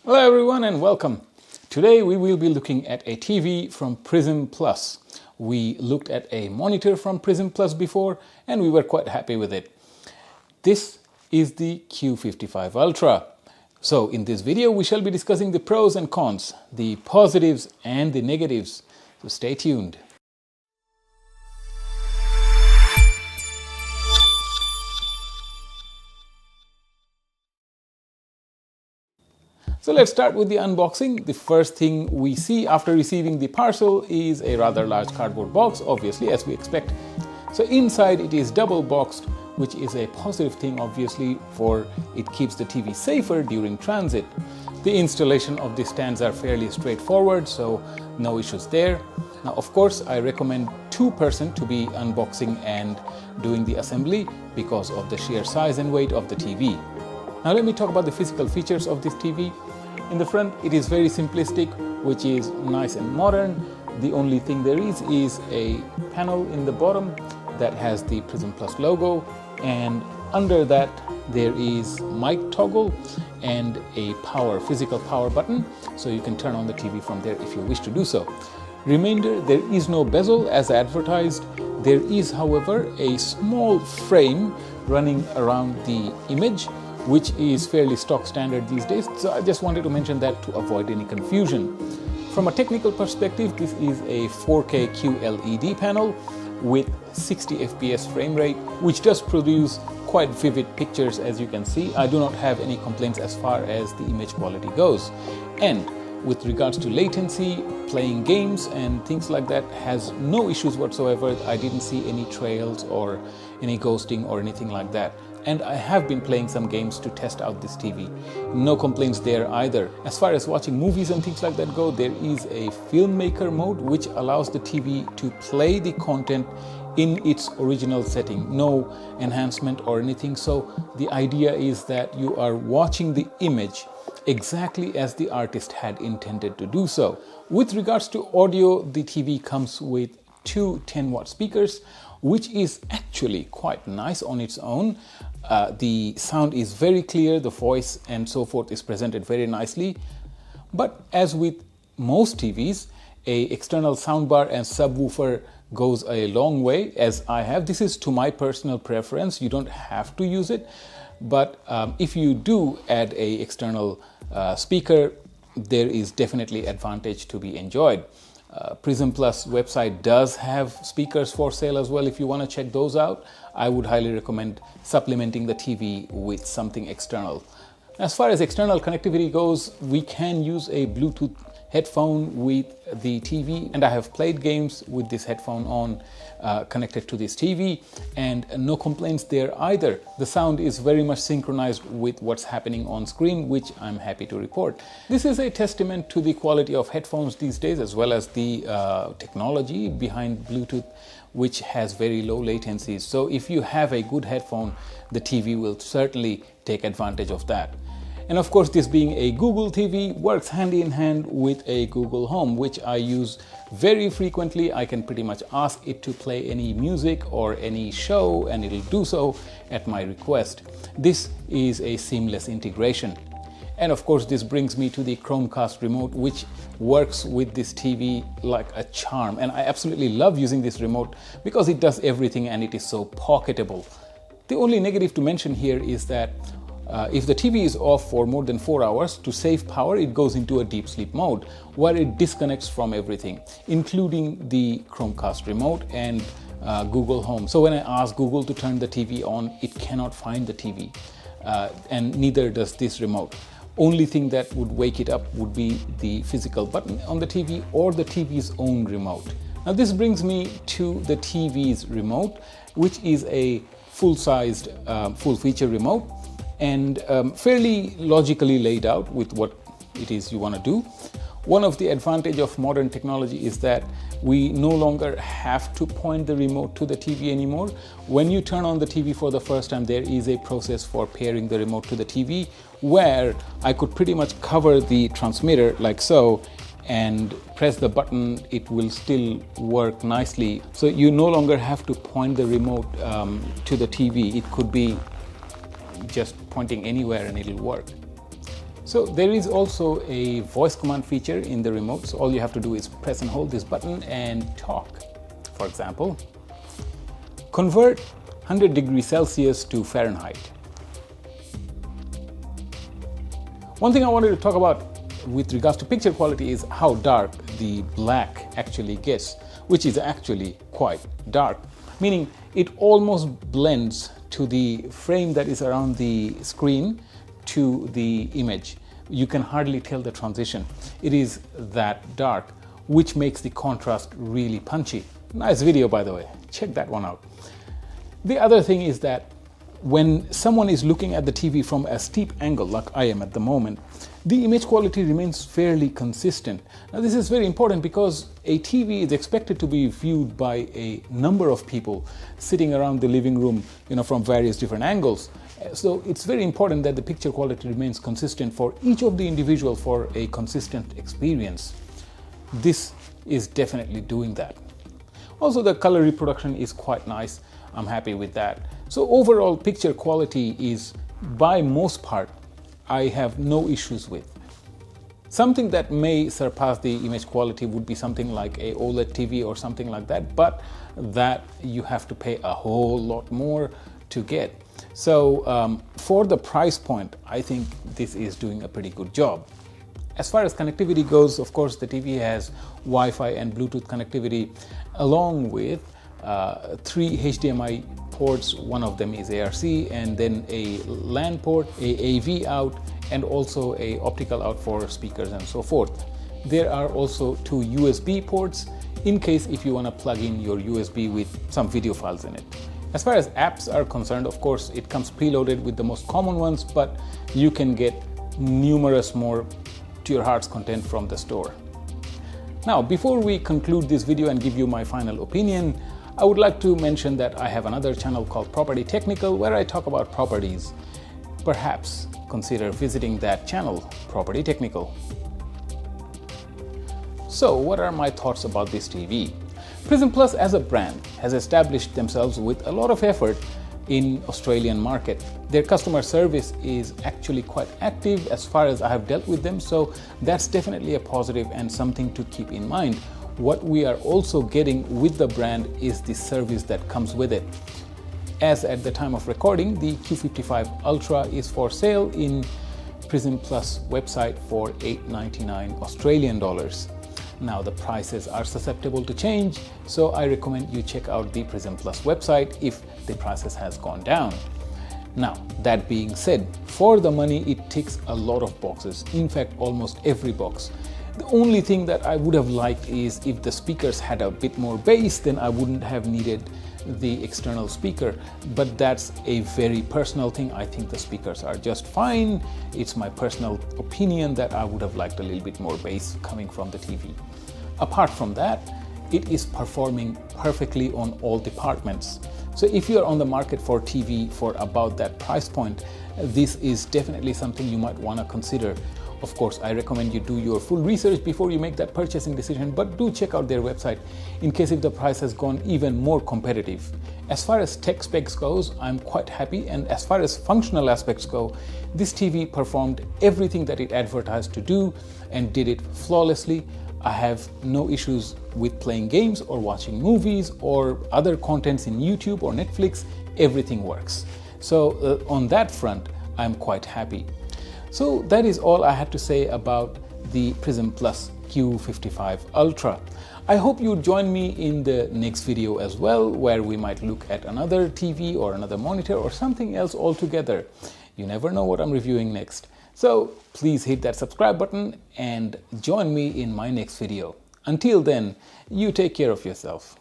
Hello everyone and welcome. Today we will be looking at a TV from Prism Plus. We looked at a monitor from Prism Plus before and we were quite happy with it. This is the Q55 Ultra. So in this video we shall be discussing the pros and cons, the positives and the negatives. So stay tuned. So let's start with the unboxing. The first thing we see after receiving the parcel is a rather large cardboard box, obviously, as we expect. So inside it is double boxed, which is a positive thing, obviously, for it keeps the TV safer during transit. The installation of the stands are fairly straightforward, so no issues there. Now, of course, I recommend two-person to be unboxing and doing the assembly because of the sheer size and weight of the TV. Now let me talk about the physical features of this TV. In the front, it is very simplistic, which is nice and modern. The only thing there is a panel in the bottom that has the Prism Plus logo, and under that there is mic toggle and a physical power button, so you can turn on the TV from there if you wish to do so. Remainder, there is no bezel as advertised. There is, however, a small frame running around the image, which is fairly stock standard these days. So I just wanted to mention that to avoid any confusion. From a technical perspective, this is a 4K QLED panel with 60 FPS frame rate, which does produce quite vivid pictures, as you can see. I do not have any complaints as far as the image quality goes. And with regards to latency, playing games and things like that has no issues whatsoever. I didn't see any trails or any ghosting or anything like that. And I have been playing some games to test out this TV. No complaints there either. As far as watching movies and things like that go, there is a filmmaker mode which allows the TV to play the content in its original setting. No enhancement or anything. So the idea is that you are watching the image exactly as the artist had intended to do so. With regards to audio, the TV comes with two 10-watt speakers, which is actually quite nice on its own. The sound is very clear, the voice and so forth is presented very nicely. But as with most TVs, a external soundbar and subwoofer goes a long way, as I have. This is to my personal preference. You don't have to use it. But if you do add a external speaker, there is definitely advantage to be enjoyed. Prism Plus website does have speakers for sale as well. If you want to check those out, I would highly recommend supplementing the TV with something external. As far as external connectivity goes, we can use a Bluetooth headphone with the TV, and I have played games with this headphone on connected to this TV, and no complaints there either. The sound is very much synchronized with what's happening on screen, which I'm happy to report. This is a testament to the quality of headphones these days, as well as the technology behind Bluetooth, which has very low latencies. So if you have a good headphone, the TV will certainly take advantage of that. And of course, this being a Google TV works hand in hand with a Google Home, which I use very frequently. I can pretty much ask it to play any music or any show and it'll do so at my request. This is a seamless integration. And of course, this brings me to the Chromecast remote, which works with this TV like a charm. And I absolutely love using this remote because it does everything and it is so pocketable. The only negative to mention here is that if the TV is off for more than 4 hours, to save power, it goes into a deep sleep mode where it disconnects from everything, including the Chromecast remote and Google Home. So when I ask Google to turn the TV on, it cannot find the TV, and neither does this remote. Only thing that would wake it up would be the physical button on the TV or the TV's own remote. Now this brings me to the TV's remote, which is a full-sized, full-feature remote, and fairly logically laid out with what it is you want to do. One of the advantages of modern technology is that we no longer have to point the remote to the TV anymore. When you turn on the TV for the first time, there is a process for pairing the remote to the TV where I could pretty much cover the transmitter like so and press the button, it will still work nicely. So you no longer have to point the remote to the TV. It could be just pointing anywhere and it'll work. So there is also a voice command feature in the remote. So all you have to do is press and hold this button and talk. For example, convert 100 degrees Celsius to Fahrenheit. One thing I wanted to talk about with regards to picture quality is how dark the black actually gets, which is actually quite dark, meaning it almost blends to the frame that is around the screen to the image. You can hardly tell the transition. It is that dark, which makes the contrast really punchy. Nice video, by the way. Check that one out. The other thing is that when someone is looking at the TV from a steep angle, like I am at the moment, the image quality remains fairly consistent. Now, this is very important because a TV is expected to be viewed by a number of people sitting around the living room, from various different angles. So it's very important that the picture quality remains consistent for each of the individual for a consistent experience. This is definitely doing that. Also, the color reproduction is quite nice. I'm happy with that. So overall picture quality is, by most part, I have no issues with. Something that may surpass the image quality would be something like a OLED TV or something like that, but that you have to pay a whole lot more to get. So for the price point, I think this is doing a pretty good job. As far as connectivity goes, of course, the TV has Wi-Fi and Bluetooth connectivity along with 3 HDMI ports. One of them is ARC, and then a LAN port, a AV out, and also a optical out for speakers and so forth. There are also 2 USB ports in case if you want to plug in your USB with some video files in it. As far as apps are concerned, of course, it comes preloaded with the most common ones, but you can get numerous more to your heart's content from the store. Now, before we conclude this video and give you my final opinion, I would like to mention that I have another channel called Property Technical where I talk about properties. Perhaps consider visiting that channel, Property Technical. So, what are my thoughts about this TV? Prism Plus as a brand has established themselves with a lot of effort in Australian market. Their customer service is actually quite active as far as I have dealt with them, so that's definitely a positive and something to keep in mind. What we are also getting with the brand is the service that comes with it. As at the time of recording, the Q55 Ultra is for sale in Prism Plus website for $899 Australian dollars. Now, the prices are susceptible to change, so I recommend you check out the Prism Plus website if the prices has gone down. Now, that being said, for the money it ticks a lot of boxes, in fact almost every box. The only thing that I would have liked is if the speakers had a bit more bass, then I wouldn't have needed the external speaker, but that's a very personal thing. I think the speakers are just fine. It's my personal opinion that I would have liked a little bit more bass coming from the TV. Apart from that, it is performing perfectly on all departments. So if you're on the market for TV for about that price point, this is definitely something you might want to consider. Of course, I recommend you do your full research before you make that purchasing decision, but do check out their website in case if the price has gone even more competitive. As far as tech specs goes, I'm quite happy, and as far as functional aspects go, this TV performed everything that it advertised to do and did it flawlessly. I have no issues with playing games or watching movies or other contents in YouTube or Netflix. Everything works. So on that front, I'm quite happy. So that is all I had to say about the Prism Plus Q55 Ultra. I hope you join me in the next video as well, where we might look at another TV or another monitor or something else altogether. You never know what I'm reviewing next. So please hit that subscribe button and join me in my next video. Until then, you take care of yourself.